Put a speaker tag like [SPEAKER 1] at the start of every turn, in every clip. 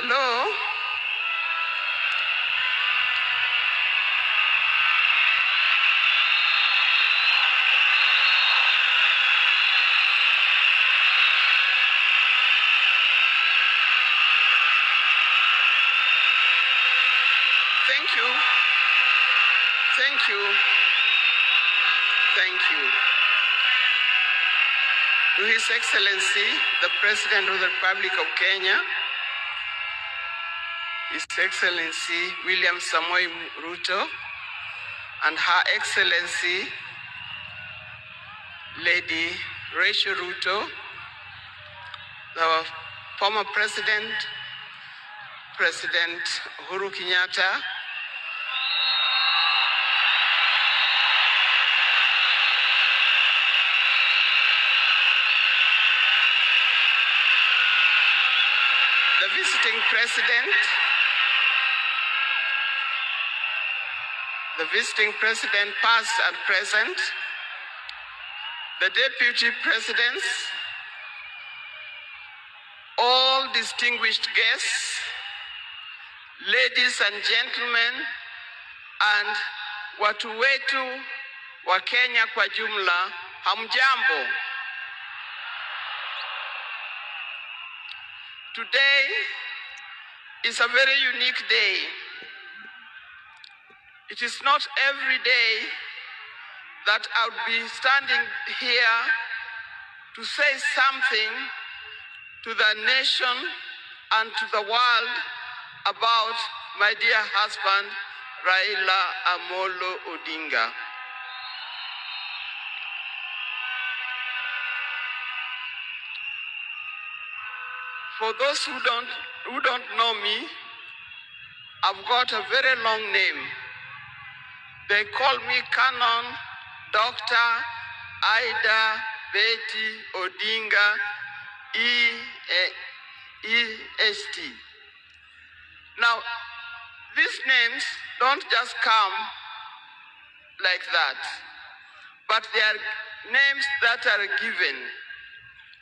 [SPEAKER 1] Hello? Thank you. Thank you. Thank you. To His Excellency, the President of the Republic of Kenya, His Excellency William Samoei Ruto, and Her Excellency Lady Rachel Ruto, the former President, President Uhuru Kenyatta, the visiting president past and present, the deputy presidents, all distinguished guests, ladies and gentlemen, and watu wetu wa Kenya kwa jumla, hamjambo. Today is a very unique day. It is not every day that I would be standing here to say something to the nation and to the world about my dear husband, Raila Amolo Odinga. For those who don't know me, I've got a very long name. They call me Canon Dr. Ida Betty Odinga EST. Now, these names don't just come like that, but they are names that are given.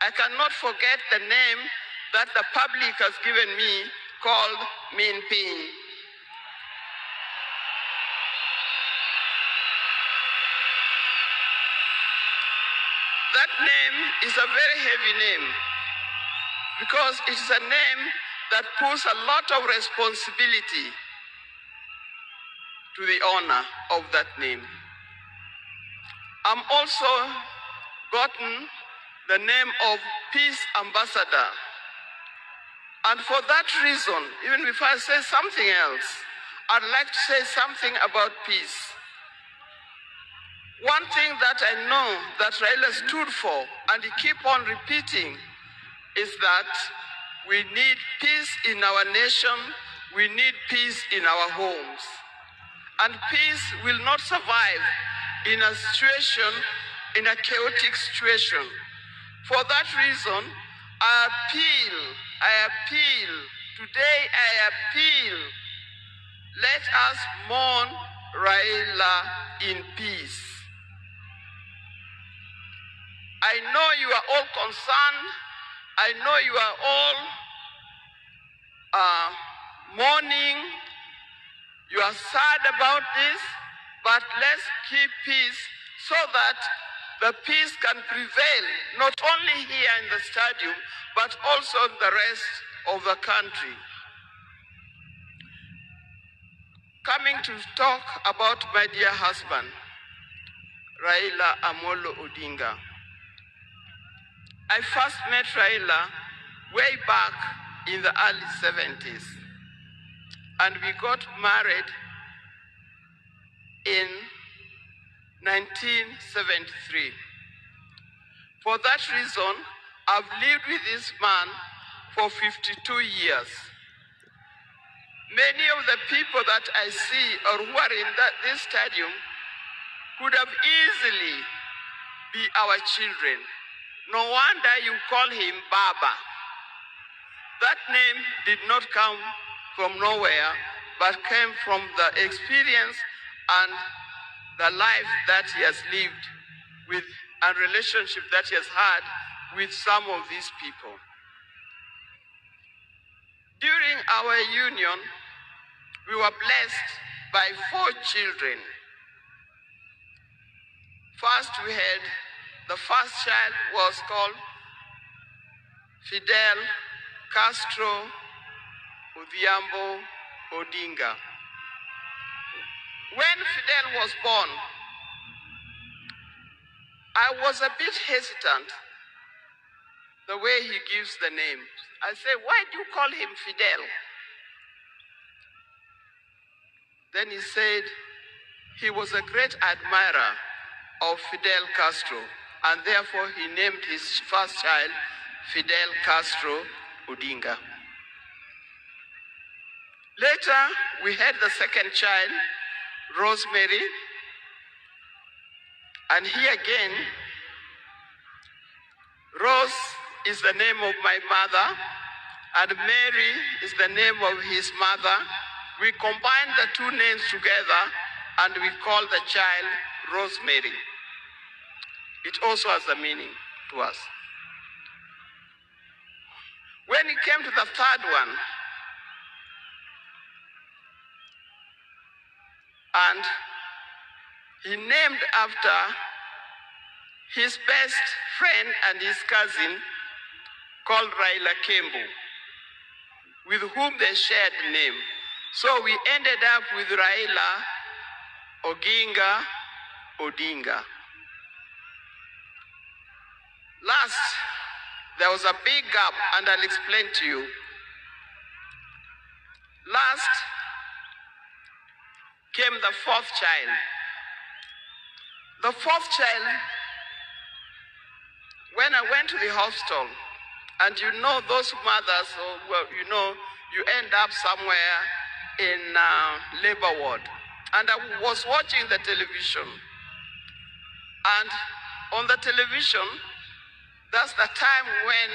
[SPEAKER 1] I cannot forget the name that the public has given me called Min Pin. That name is a very heavy name because it is a name that puts a lot of responsibility to the owner of that name. I'm also gotten the name of Peace Ambassador. And for that reason, even before I say something else, I'd like to say something about peace. One thing that I know that Raila stood for, and he keep on repeating, is that we need peace in our nation, we need peace in our homes. And peace will not survive in a situation, in a chaotic situation. For that reason, I appeal, today I appeal, let us mourn Raila in peace. I know you are all concerned, I know you are all mourning, you are sad about this, but let's keep peace so that the peace can prevail, not only here in the stadium, but also in the rest of the country. Coming to talk about my dear husband, Raila Amolo Odinga. I first met Raila way back in the early 70s, and we got married in 1973. For that reason, I've lived with this man for 52 years. Many of the people that I see or who are in this stadium could have easily be our children. No wonder you call him Baba. That name did not come from nowhere, but came from the experience and the life that he has lived with and relationship that he has had with some of these people. During our union, we were blessed by 4 children. First, the first child was called Fidel Castro Odinga. When Fidel was born, I was a bit hesitant the way he gives the name. I said, why do you call him Fidel? Then he said he was a great admirer of Fidel Castro, and therefore he named his first child Fidel Castro Odinga. Later, we had the second child, Rosemary, and here again, Rose is the name of my mother, and Mary is the name of his mother. We combined the 2 names together, and we called the child Rosemary. It also has a meaning to us. When it came to the third one, and he named after his best friend and his cousin called Raila, with whom they shared the name. So we ended up with Raila Odinga. Last, there was a big gap, and I'll explain to you. Last came the 4th child. The 4th child, when I went to the hospital, and you know those mothers, you end up somewhere in labor ward. And I was watching the television. And on the television, that's the time when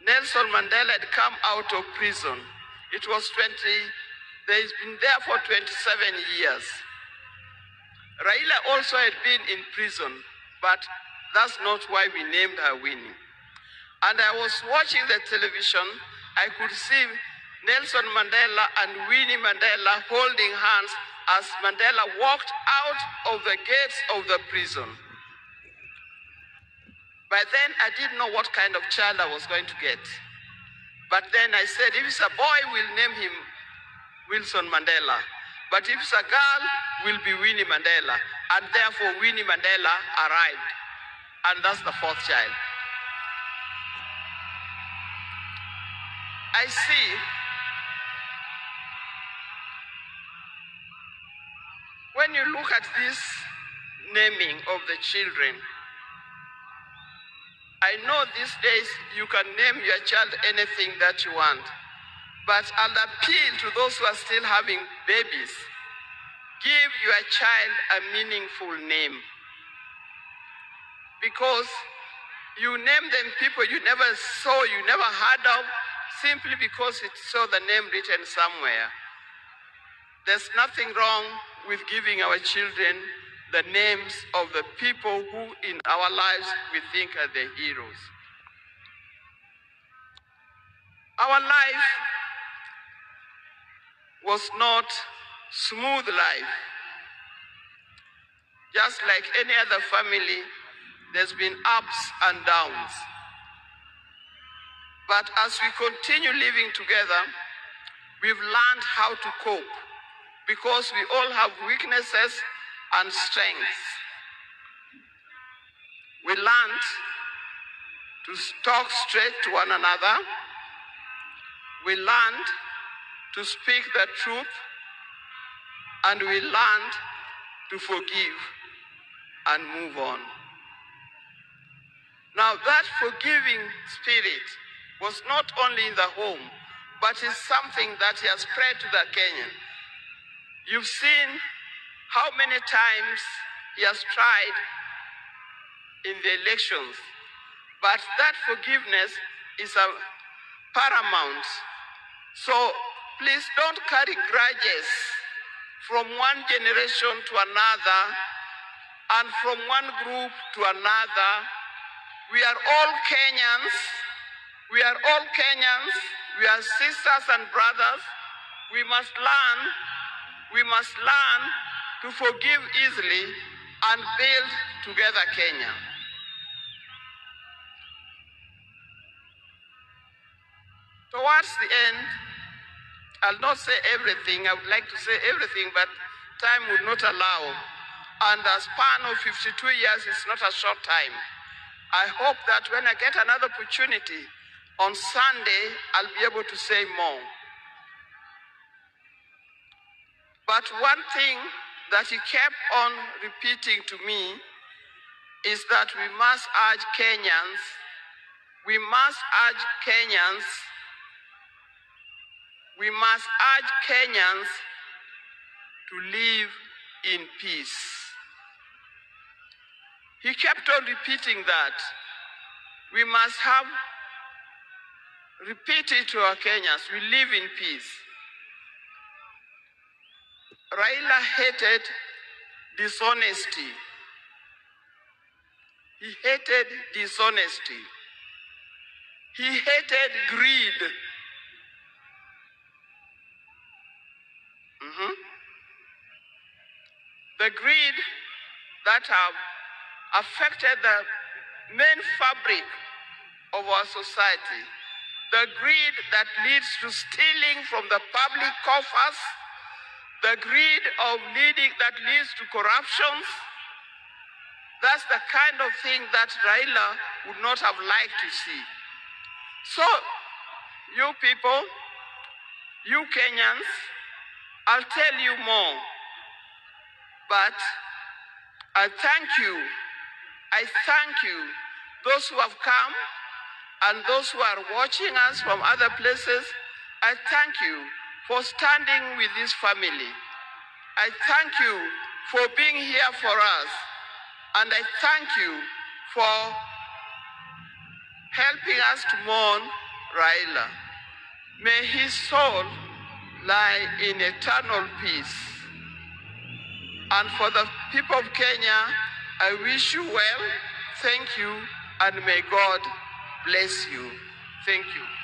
[SPEAKER 1] Nelson Mandela had come out of prison. It was he's been there for 27 years. Raila also had been in prison, but that's not why we named her Winnie. And I was watching the television, I could see Nelson Mandela and Winnie Mandela holding hands as Mandela walked out of the gates of the prison. By then, I didn't know what kind of child I was going to get. But then I said, if it's a boy, we'll name him Wilson Mandela. But if it's a girl, will be Winnie Mandela. And therefore, Winnie Mandela arrived. And that's the 4th child. I see when you look at this naming of the children, I know these days you can name your child anything that you want, but I'll appeal to those who are still having babies. Give your child a meaningful name, because you name them people you never saw, you never heard of, simply because it saw the name written somewhere. There's nothing wrong with giving our children the names of the people who in our lives we think are the heroes. Our life was not smooth life. Just like any other family, there's been ups and downs. But as we continue living together, we've learned how to cope, because we all have weaknesses and strengths. We learned to talk straight to one another. We learned to speak the truth, and we learned to forgive and move on. Now that forgiving spirit was not only in the home, but is something that has spread to the Kenyan. You've seen how many times he has tried in the elections, but that forgiveness is a paramount. So please don't carry grudges from one generation to another and from one group to another. We are all Kenyans, We are all Kenyans. We are sisters and brothers. We must learn to forgive easily and build together Kenya. Towards the end, I'll not say everything. I would like to say everything, but time would not allow. And a span of 52 years is not a short time. I hope that when I get another opportunity on Sunday, I'll be able to say more. But one thing that he kept on repeating to me is that we must urge Kenyans to live in peace. He kept on repeating that. We must repeat it to our Kenyans. We live in peace. Raila hated dishonesty. He hated dishonesty. He hated greed. The greed that have affected the main fabric of our society. The greed that leads to stealing from the public coffers. The greed that leads to corruptions. That's the kind of thing that Raila would not have liked to see. So, you people, you Kenyans, I'll tell you more. But I thank you, those who have come and those who are watching us from other places. I thank you for standing with this family. I thank you for being here for us. And I thank you for helping us to mourn Raila. May his soul lie in eternal peace. And for the people of Kenya, I wish you well. Thank you, and may God bless you. Thank you.